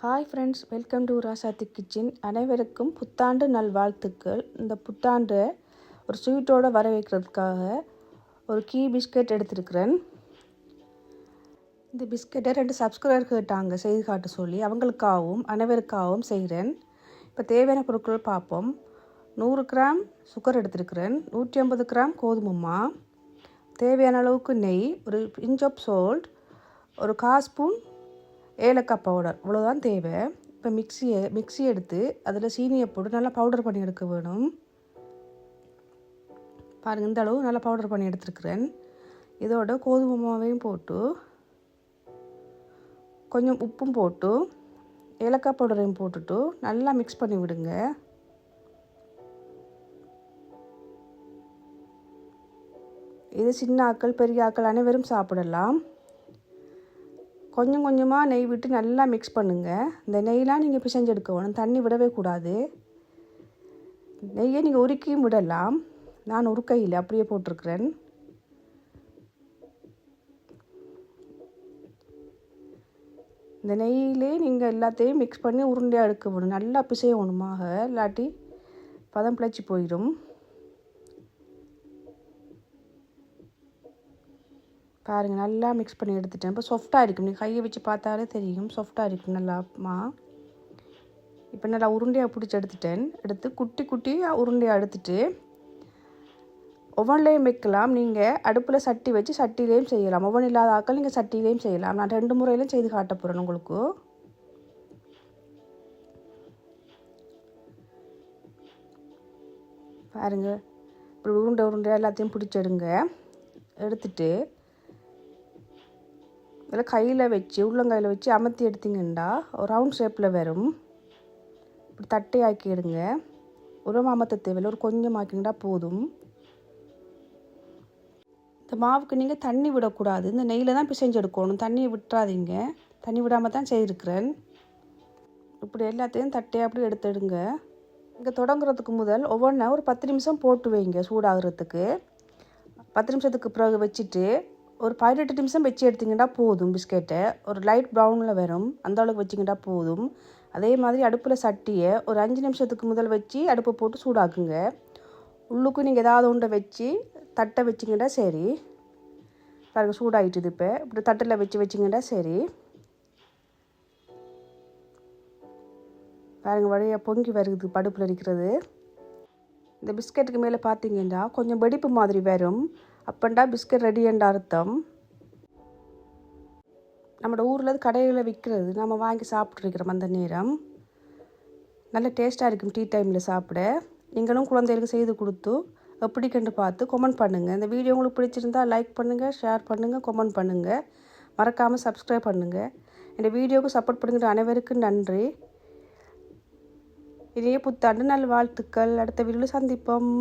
Hi friends, welcome to Rasathi kitchen. அனைவருக்கும் புத்தாண்டு நல்வாழ்த்துக்கள். இந்த புத்தாண்டை ஒரு ஸ்வீட்டோடு வர வைக்கிறதுக்காக ஒரு கீ பிஸ்கட் எடுத்துருக்கிறேன். இந்த பிஸ்கட்டை 2 சப்ஸ்கிரைபர் கேட்டாங்க செய்து காட்ட சொல்லி, அவங்களுக்காகவும் அனைவருக்காகவும் செய்கிறேன். இப்போ தேவையான பொருட்கள் பார்ப்போம். 100 கிராம் சுகர் எடுத்துருக்கிறேன், 150 கிராம் கோதுமை, தேவையான அளவுக்கு நெய், ஒரு பிஞ்ச் ஆஃப் சால்ட், ஒரு 1/4 ஸ்பூன் ஏலக்காய் பவுடர், இவ்வளோதான் தேவை. இப்போ மிக்ஸி எடுத்து அதில் சீனியை போட்டு நல்லா பவுடர் பண்ணி எடுக்க வேணும். பாருங்கள், இந்த அளவு நல்லா பவுடர் பண்ணி எடுத்துருக்கிறேன். இதோட கோதுமை மாவையும் போட்டு கொஞ்சம் உப்பும் போட்டு ஏலக்காய் பவுடரையும் போட்டுட்டு நல்லா மிக்ஸ் பண்ணி விடுங்க. இது சின்ன ஆக்கள் பெரிய ஆக்கள் அனைவரும் சாப்பிடலாம். கொஞ்சம் கொஞ்சமாக நெய் விட்டு நல்லா மிக்ஸ் பண்ணுங்கள். இந்த நெய்லாம் நீங்கள் பிசைஞ்சு எடுக்கணும், தண்ணி விடவே கூடாது. நெய்யை நீங்கள் உருக்கியும் விடலாம். நான் உருக்கையில் அப்படியே போட்டிருக்கிறேன். இந்த நெய்யிலே நீங்கள் எல்லாத்தையும் மிக்ஸ் பண்ணி உருண்டையாக எடுக்க வேணும். நல்லா பிசையணுமாக, இல்லாட்டி பதம் பிழைச்சி போயிடும். பாருங்கள், நல்லா மிக்ஸ் பண்ணி எடுத்துட்டேன். இப்போ சாஃப்டாக இருக்கும், நீங்கள் கையை வச்சு பார்த்தாலே தெரியும், சாஃப்டாக இருக்கும் நல்லாமா. இப்போ நல்லா உருண்டையாக பிடிச்சி எடுத்து குட்டி குட்டியாக உருண்டையாக எடுத்துட்டு ஓவன்லேயும் வைக்கலாம். நீங்கள் அடுப்பில் சட்டி வச்சு சட்டிலேயும் செய்யலாம். ஓவன் இல்லாத ஆக்கள் நீங்கள் சட்டிலேயும் செய்யலாம். நான் 2 முறையிலும் செய்து காட்ட போகிறேன் உங்களுக்கு. பாருங்கள், இப்படி உருண்டையாக எல்லாத்தையும் பிடிச்செடுங்க. எடுத்துட்டு இதில் கையில் வச்சு உள்ளங்கையில் வச்சு அமர்த்தி எடுத்திங்கன்னா ஒரு ரவுண்ட் ஷேப்பில் வரும். இப்படி தட்டை ஆக்கிடுங்க. உரம் அமர்த்த தேவையில்லை, ஒரு கொஞ்சம் ஆக்கிங்கன்னா போதும். இந்த மாவுக்கு நீங்கள் தண்ணி விடக்கூடாது, இந்த நெய்யில் தான் பிசைஞ்சு எடுக்கணும். தண்ணியை விட்டுறாதீங்க, தண்ணி விடாமல் தான் செய்திருக்கிறேன். இப்படி எல்லாத்தையும் தட்டையாக அப்படி எடுத்துடுங்க. இங்கே தொடங்குறதுக்கு முதல் ஒவ்வொன்றா ஒரு 10 நிமிஷம் போட்டு வைங்க சூடாகிறதுக்கு. 10 நிமிஷத்துக்கு பிறகு வச்சுட்டு ஒரு 18 நிமிஷம் வச்சு எடுத்திங்கன்னா போதும். பிஸ்கெட்டை ஒரு லைட் ப்ரௌனில் வரும், அந்த அளவுக்கு வச்சிங்கன்னா போதும். அதே மாதிரி அடுப்பில் சட்டியை ஒரு 5 நிமிஷத்துக்கு முதல் வச்சு அடுப்பை போட்டு சூடாக்குங்க. உள்ளுக்கு நீங்கள் ஏதாவது ஒன்றை வச்சு தட்டை வச்சிங்கன்னா சரி. பாருங்கள், சூடாகிட்டுது. இப்போ இப்படி தட்டில் வச்சிங்கன்னா சரி. பாருங்கள், வழியாக பொங்கி வருது அடுப்பில் இருக்கிறது. இந்த பிஸ்கெட்டுக்கு மேலே பார்த்தீங்கன்னா கொஞ்சம் வெடிப்பு மாதிரி வரும். அப்பண்டா பிஸ்கட் ரெடி என்ற அர்த்தம். நம்மளோட ஊரில் கடைகளில் விற்கிறது, நம்ம வாங்கி சாப்பிட்ருக்கிறோம். அந்த நேரம் நல்ல டேஸ்ட்டாக இருக்கும் டீ டைமில் சாப்பிட. நீங்களும் குழந்தைகளுக்கு செய்து கொடுத்து எப்படி கண்டு பார்த்து கமெண்ட் பண்ணுங்கள். இந்த வீடியோ உங்களுக்கு பிடிச்சிருந்தா லைக் பண்ணுங்கள், ஷேர் பண்ணுங்கள், கமெண்ட் பண்ணுங்கள். மறக்காமல் சப்ஸ்கிரைப் பண்ணுங்கள். இந்த வீடியோவுக்கு சப்போர்ட் பண்ணுங்கிற அனைவருக்கும் நன்றி. இனிய புத்தாண்டு நல்வாழ்த்துக்கள். அடுத்த வீடியோவில் சந்திப்போம்.